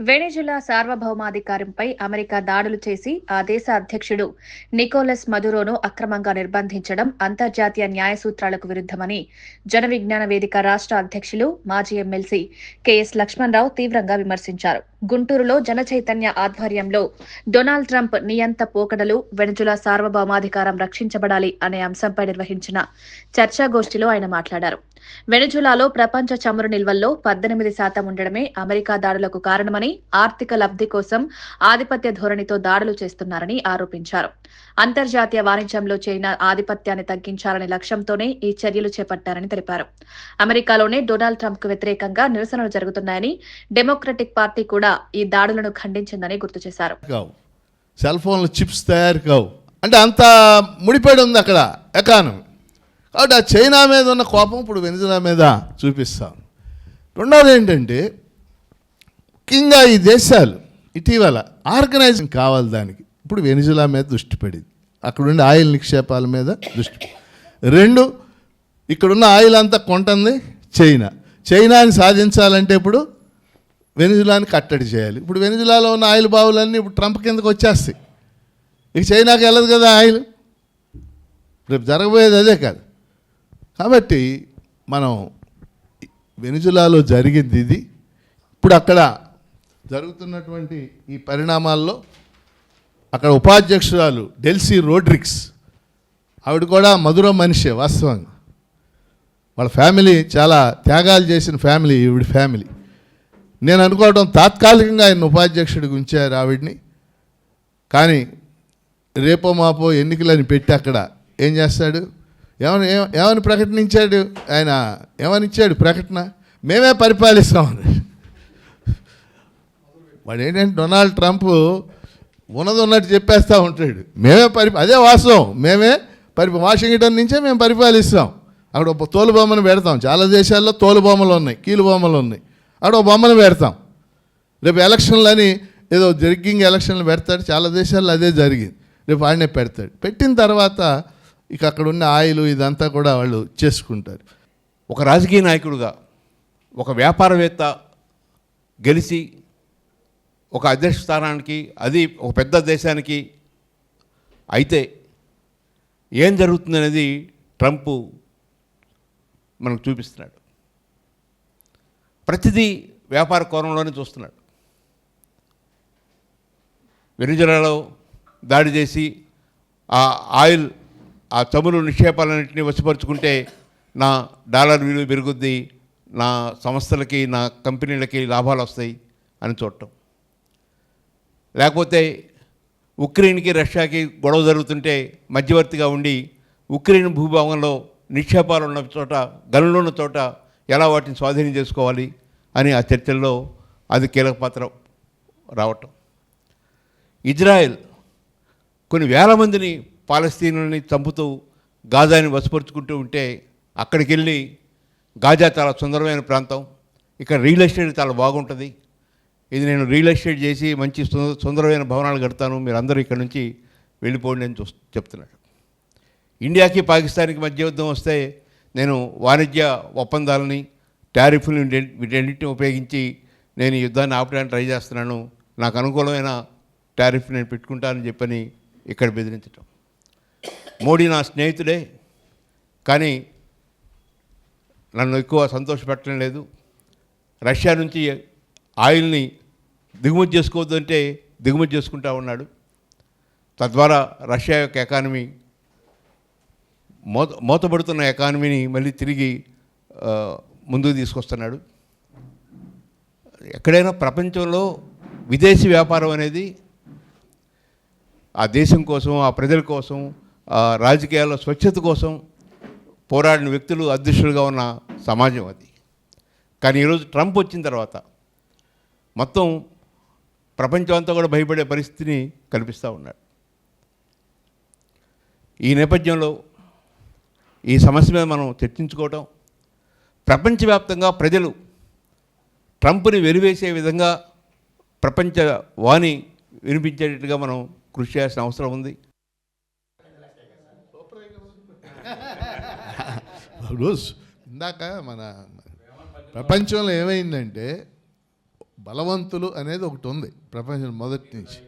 Venezuela సార్వభౌమాధికారంపై America దాడులు చేసి ఆ దేశ అధ్యక్షుడు నికోలస్ మదురోను అక్రమంగా నిర్బంధించడం అంతర్జాతీయ న్యాయ సూత్రాలకు విరుద్దమని జన విజ్ఞాన వేదిక రాష్ట్ర అధ్యక్షులు మాజీ ఎమ్మెల్సీ కెఎస్ లక్ష్మణరావు తీవ్రంగా విమర్శించారు. గుంటూరులో జన చైతన్య ఆధ్వర్యంలో డొనాల్డ్ ట్రంప్ నియంత పోకడలు, వెనిజులా సార్వభౌమాధికారం రక్షించబడాలి అనే అంశంపై నిర్వహించిన చర్చాగోష్ఠిలో ఆయన మాట్లాడారు. వెనిజులాలో ప్రపంచ చమురు నిల్వల్లో 18% ఉండడమే అమెరికా దాడులకు కారణమని, ఆర్థిక లబ్ధి కోసం ఆధిపత్య ధోరణితో దాడులు చేస్తున్నారని ఆరోపించారు. అంతర్జాతీయ వాణిజ్యంలో చైనా ఆధిపత్యాన్ని తగ్గించాలనే లక్ష్యంతోనే ఈ చర్యలు చేపట్టారని తెలిపారు. అమెరికాలోనే డొనాల్డ్ ట్రంప్ కు వ్యతిరేకంగా నిరసనలు జరుగుతున్నాయని, డెమోక్రటిక్ పార్టీ కూడా ఈ దాడులను ఖండించిందని గుర్తు చేశారు. సెల్ ఫోన్ల చిప్స్ తయారు కావు అంటే అంత ముడిపడి ఉంది అక్కడ ఎకానమీ. కాబట్టి ఆ చైనా మీద ఉన్న కోపం ఇప్పుడు వెనిజులా మీద చూపిస్తాం. రెండవది ఏంటంటే, ముఖ్యంగా ఈ దేశాలు ఇటీవల ఆర్గనైజింగ్ కావాలి దానికి. ఇప్పుడు వెనిజులా మీద దృష్టి పడింది, అక్కడుండే ఆయిల్ నిక్షేపాల మీద దృష్టి. రెండు, ఇక్కడున్న ఆయిల్ అంతా కొంటుంది చైనాని సాధించాలంటే ఇప్పుడు వెనిజులాని కట్టడి చేయాలి. ఇప్పుడు వెనిజులాలో ఉన్న ఆయిల్ బావులన్నీ ఇప్పుడు ట్రంప్ కిందకు వచ్చేస్తాయి. ఇక చైనాకి వెళ్ళదు కదా ఆయిల్. రేపు జరగబోయేది అదే కాదు. కాబట్టి మనం వెనిజులాలో జరిగింది ఇది. ఇప్పుడు అక్కడ జరుగుతున్నటువంటి ఈ పరిణామాల్లో అక్కడ ఉపాధ్యక్షురాలు డెల్సీ రోడ్రిగ్స్, ఆవిడ కూడా మధుర మనిషే వాస్తవంగా. వాళ్ళ ఫ్యామిలీ చాలా త్యాగాలు చేసిన ఫ్యామిలీ ఈవిడ ఫ్యామిలీ. నేను అనుకోవడం తాత్కాలికంగా ఆయన ఉపాధ్యక్షుడికి ఉంచారు ఆవిడ్ని. కానీ రేపో మాపో ఎన్నికలని పెట్టి అక్కడ ఏం చేస్తాడు, ఏమని ప్రకటించాడు ఆయన, ఏమని ఇచ్చాడు ప్రకటన, మేమే పరిపాలిస్తామని. వాడు ఏంటంటే డొనాల్డ్ ట్రంప్ ఉన్నది ఉన్నట్టు చెప్పేస్తూ ఉంటాడు. అదే వాస్తవం, మేమే వాషింగ్టన్ నుంచే మేము పరిపాలిస్తాం. అక్కడ ఒక తోలుబొమ్మను పెడతాం. చాలా దేశాల్లో తోలుబొమ్మలు ఉన్నాయి, కీలుబొమ్మలు ఉన్నాయి. అక్కడ ఒక బొమ్మను పెడతాం. రేపు ఎలక్షన్లని ఏదో జరిగింగ్ ఎలక్షన్లు పెడతాడు. చాలా దేశాల్లో అదే జరిగింది. రేపు ఆయనే పెడతాడు. పెట్టిన తర్వాత ఇక అక్కడ ఉన్న ఆయిల్ ఇదంతా కూడా వాళ్ళు చేసుకుంటారు. ఒక రాజకీయ నాయకుడుగా, ఒక వ్యాపారవేత్త గెలిచి ఒక అధ్యక్ష స్థానానికి, అది ఒక పెద్ద దేశానికి అయితే ఏం జరుగుతుందనేది ట్రంప్ మనకు చూపిస్తున్నాడు. ప్రతిదీ వ్యాపార కోణంలోనే చూస్తున్నాడు. వెనిజులాలో దాడి చేసి ఆ ఆయిల్, ఆ చమురు నిక్షేపాలన్నింటినీ వశపరుచుకుంటే నా డాలర్ విలువ పెరుగుద్ది, నా సంస్థలకి, నా కంపెనీలకి లాభాలు వస్తాయి అని చూడటం. లేకపోతే ఉక్రెయిన్కి రష్యాకి గొడవ జరుగుతుంటే మధ్యవర్తిగా ఉండి ఉక్రెయిన్ భూభాగంలో నిక్షేపాలు ఉన్న చోట, గనులు ఉన్న చోట ఎలా వాటిని స్వాధీనం చేసుకోవాలి అని ఆ చర్చల్లో అది కీలక పాత్ర రావటం. ఇజ్రాయెల్ కొన్ని వేల మందిని పాలస్తీనుల్ని చంపుతూ గాజాని వశపరుచుకుంటూ ఉంటే అక్కడికి వెళ్ళి, గాజా చాలా సుందరమైన ప్రాంతం, ఇక్కడ రియల్ ఎస్టేట్ చాలా బాగుంటుంది, ఇది నేను రియల్ ఎస్టేట్ చేసి మంచి సుందరమైన భవనాలు కడతాను, మీరు అందరూ ఇక్కడ నుంచి వెళ్ళిపోండి అని చెప్తున్నాడు. ఇండియాకి పాకిస్తాన్కి మధ్య యుద్ధం వస్తే నేను వాణిజ్య ఒప్పందాలని, టారిఫ్లను వీటన్నిటిని ఉపయోగించి నేను ఈ యుద్ధాన్ని ఆపడానికి ట్రై చేస్తున్నాను, నాకు అనుకూలమైన టారిఫ్ నేను పెట్టుకుంటానని చెప్పని ఇక్కడ బెదిరించటం. మోడీ నా స్నేహితుడే, కానీ నన్ను ఎక్కువ సంతోషపెట్టడం లేదు. రష్యా నుంచి ఆయిల్ని దిగుమతి చేసుకోవద్దంటే దిగుమతి చేసుకుంటా ఉన్నాడు. తద్వారా రష్యా యొక్క ఎకానమీ, మూతపడుతున్న ఎకానమీని మళ్ళీ తిరిగి ముందుకు తీసుకొస్తున్నాడు. ఎక్కడైనా ప్రపంచంలో విదేశీ వ్యాపారం అనేది ఆ దేశం కోసం, ఆ ప్రజల కోసం, ఆ రాజకీయాల్లో స్వచ్ఛత కోసం పోరాడిన వ్యక్తులు అదృశ్యులుగా ఉన్న సమాజం అది. కానీ ఈరోజు ట్రంప్ వచ్చిన తర్వాత మొత్తం ప్రపంచం అంతా కూడా భయపడే పరిస్థితిని కల్పిస్తూ ఉన్నాడు. ఈ నేపథ్యంలో ఈ సమస్య మీద మనం చర్చించుకోవటం, ప్రపంచవ్యాప్తంగా ప్రజలు ట్రంప్ని వెలివేసే విధంగా ప్రపంచ వాణి వినిపించేటట్టుగా మనం కృషి చేయాల్సిన అవసరం ఉంది. ఇందాక మన ప్రపంచంలో ఏమైందంటే, బలవంతులు అనేది ఒకటి ఉంది ప్రపంచం మొదటి నుంచి.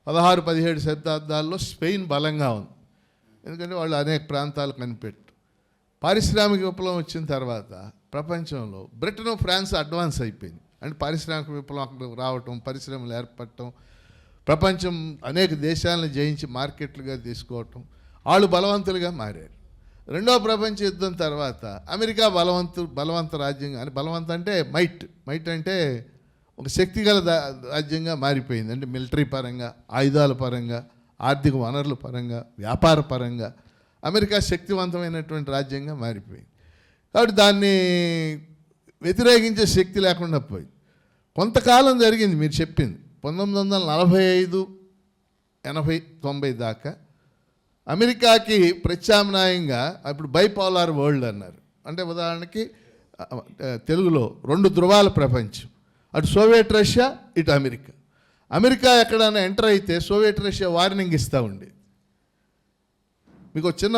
16-17 శతాబ్దాల్లో స్పెయిన్ బలంగా ఉంది, ఎందుకంటే వాళ్ళు అనేక ప్రాంతాలు కనిపెట్టు. పారిశ్రామిక విప్లవం వచ్చిన తర్వాత ప్రపంచంలో బ్రిటన్, ఫ్రాన్స్ అడ్వాన్స్ అయిపోయింది. అంటే పారిశ్రామిక విప్లవం అక్కడ రావటం, పరిశ్రమలు ఏర్పడటం, ప్రపంచం అనేక దేశాలను జయించి మార్కెట్లుగా తీసుకోవటం, వాళ్ళు బలవంతులుగా మారారు. రెండవ ప్రపంచ యుద్ధం తర్వాత అమెరికా బలవంత రాజ్యంగా, అని బలవంత అంటే మైట్ అంటే ఒక శక్తిగల రాజ్యంగా మారిపోయింది. అంటే మిలిటరీ పరంగా, ఆయుధాల పరంగా, ఆర్థిక వనరుల పరంగా, వ్యాపార పరంగా అమెరికా శక్తివంతమైనటువంటి రాజ్యంగా మారిపోయింది. కాబట్టి దాన్ని వ్యతిరేకించే శక్తి లేకుండా పోయింది. కొంతకాలం జరిగింది మీరు చెప్పింది 1945, 80, 90 దాకా అమెరికాకి ప్రత్యామ్నాయంగా అప్పుడు బైపోలార్ వరల్డ్ అన్నారు. అంటే ఉదాహరణకి తెలుగులో 2 ధృవాల ప్రపంచం, అటు సోవియట్ రష్యా, ఇటు అమెరికా. అమెరికా ఎక్కడైనా ఎంటర్ అయితే సోవియట్ రష్యా వార్నింగ్ ఇస్తూ ఉండేది. మీకు చిన్న